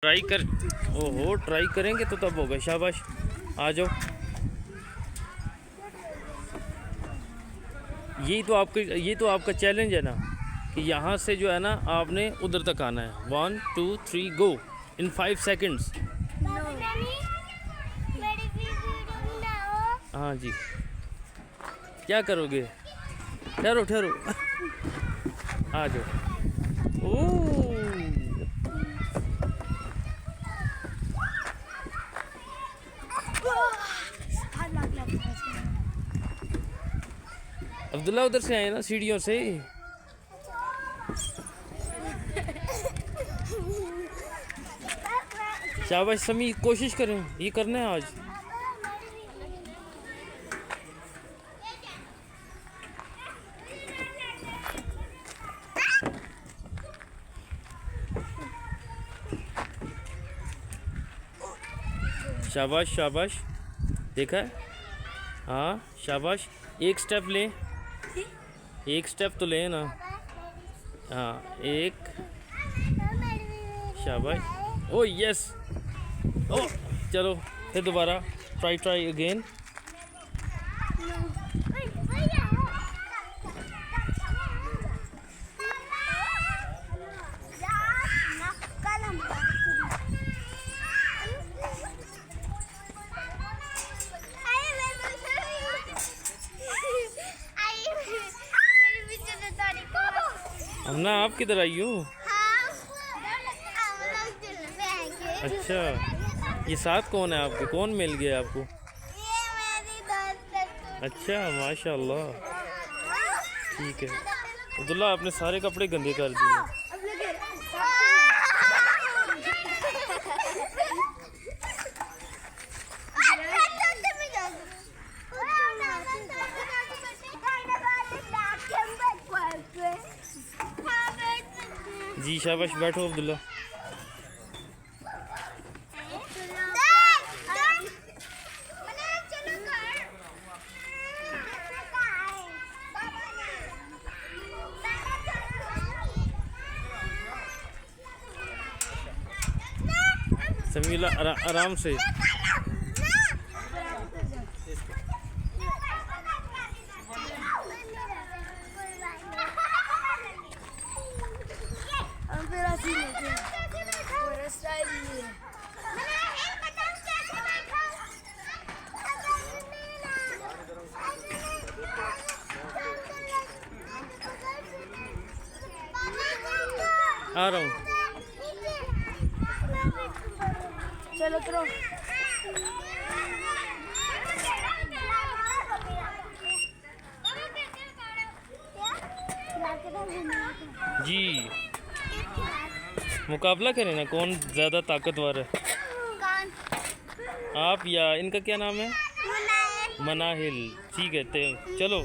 Try कर। ओहो, try करेंगे तो तब होगा। शाबाश, आ जाओ। ये तो आपका चैलेंज है ना कि यहाँ से जो है ना आपने उधर तक आना है। 1 2 3 गो इन 5 सेकंड्स। हाँ जी, क्या करोगे? ठहरो ठहरो, आ जाओ। ओह, अब्दुल्ला उधर से आए ना सीढ़ियों से। शाबाश समी, कोशिश करें, ये करना है आज। शाबाश शाबाश, देखा है? हाँ शाबाश, एक स्टेप ले, एक स्टेप तो ले ना। हाँ एक, शाबाश। ओ यस, ओ चलो फिर दोबारा ट्राई अगेन। हमना, आप किधर आई हो? अच्छा, ये साथ कौन है आपके? कौन मिल गया आपको? अच्छा माशाल्लाह, ठीक है। अब्दुल्ला, आपने सारे कपड़े गंदे कर दिए। जी शाबाश, बैठो अब्दुल्ला। समीला आराम से। आ रहा हूँ, चलो करो। जी मुकाबला करें ना, कौन ज़्यादा ताकतवर है, आप या इनका क्या नाम है? मनाहिल। ठीक है, चलो।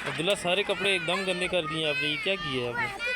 अब्दुल्ला, सारे कपड़े एकदम गंदे कर दिए आपने, ये क्या किया है आपने?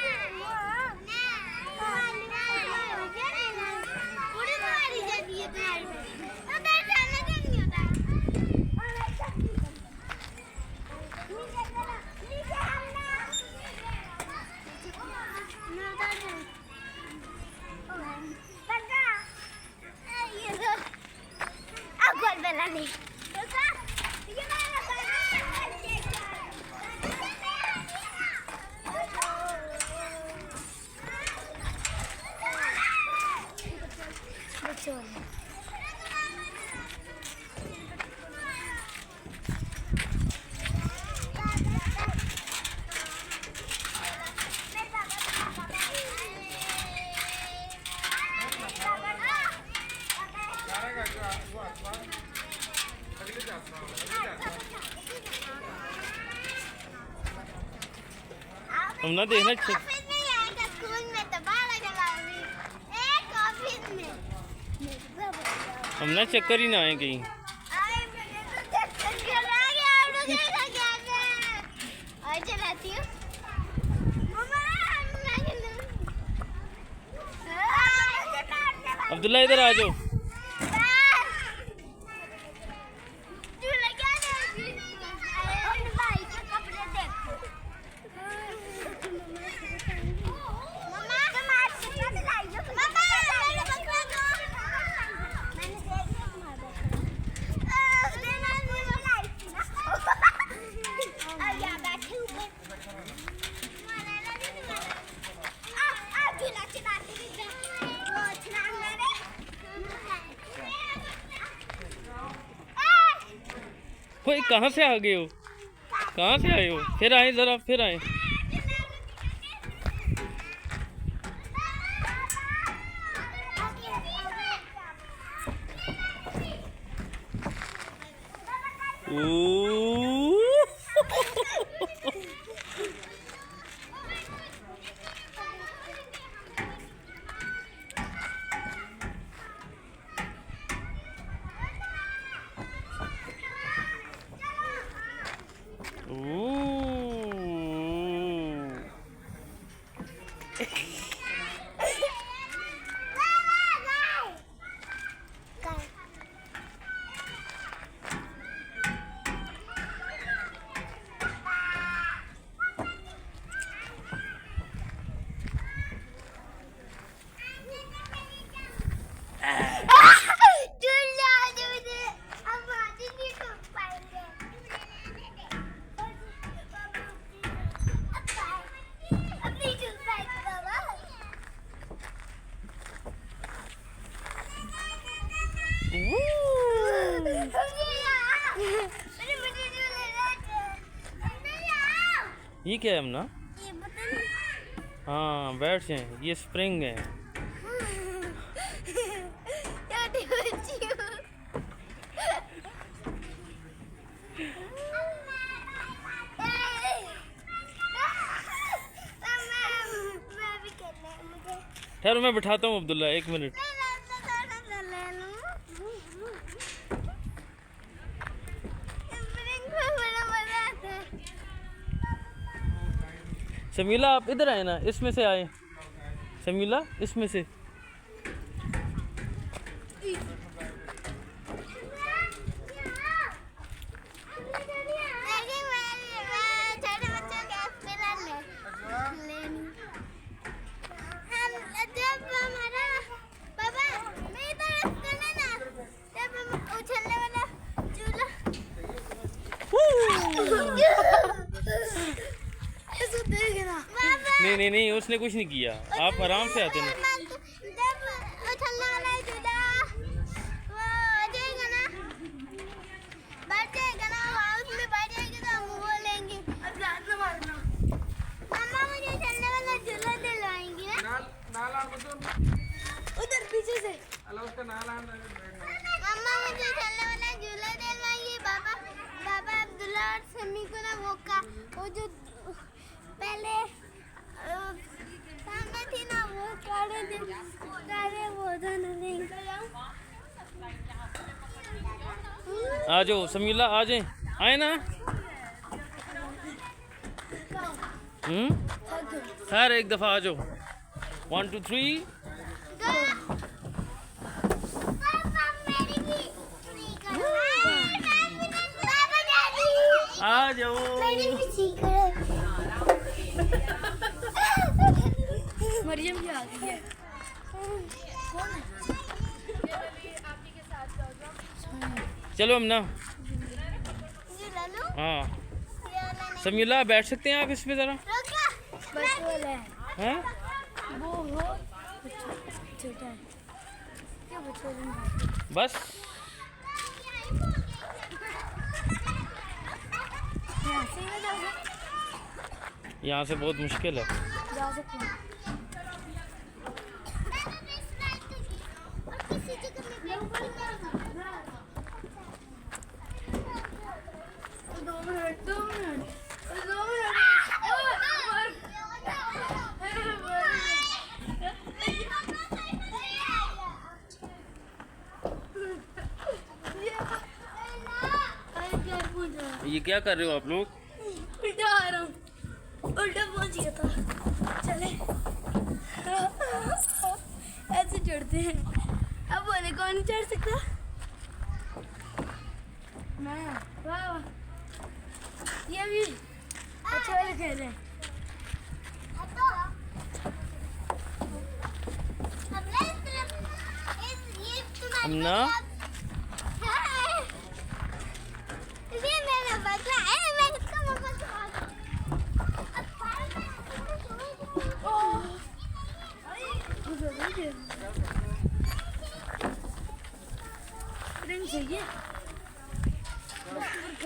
हम ना देखना हम ना चक्कर ही ना आए कहीं। अब्दुल्ला इधर आ जाओ। कोई कहाँ से आ गए हो? कहाँ से आए हो? फिर आए जरा, फिर आए। ये क्या है अपना? हाँ बैट्स हैं, ये स्प्रिंग है। ठहरो मैं बिठाता हूँ अब्दुल्ला, 1 मिनट। शमीला आप इधर आए ना, इसमें से आए। शमीला इसमें से। नहीं नहीं, उसने कुछ नहीं किया, आप आराम से आते ना। उधर पीछे से मम्मा मुझे चलने वाला झूला दिलवाएंगी। पापा अब्दुल्ला और समी को ना वो जो पहले सामने थी ना वो काले वो आ जाओ शमीला, आ जाए, आए ना। खैर एक दफा आ जाओ। 1 2 3 आ जाओ। मरियम की आ गई है। चलो हम ना। हाँ शमीला बैठ सकते हैं आप इसमें जरा? हैं? वो हो छोटा है क्या बस यहाँ से बहुत मुश्किल है। जा सकते हैं। ये क्या कर रहे हो आप लोग? उल्टा आ रहा हूँ, उल्टा पहुँच गया था। चले ऐसे चढ़ते हैं। अब बोले कौन नहीं चढ़ सकता? मैं। वाह वाह, ये भी अच्छा वाला खेल है। हमना ये मेरा बकरा है, मैं इसको सही है।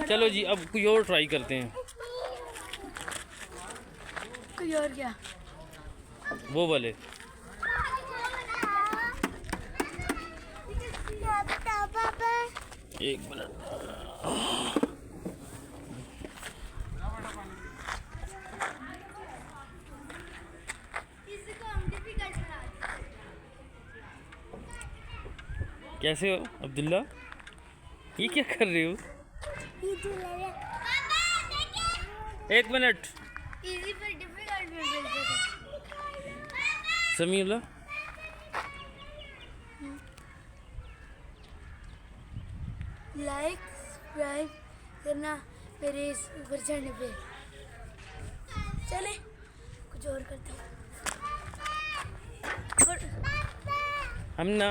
चलो जी, अब कोई और ट्राई करते हैं। कोई और क्या? वो वाले। एक मिनट। कैसे हो अब्दुल्ला? ये क्या कर रहे हो? एक मिनट। इजी पर डिफिकल्ट में मिलते थे। समीउल्लाह, लाइक सब्सक्राइब करना मेरे इस ऊपर चढ़ने पे। चले कुछ और करते हैं। हमना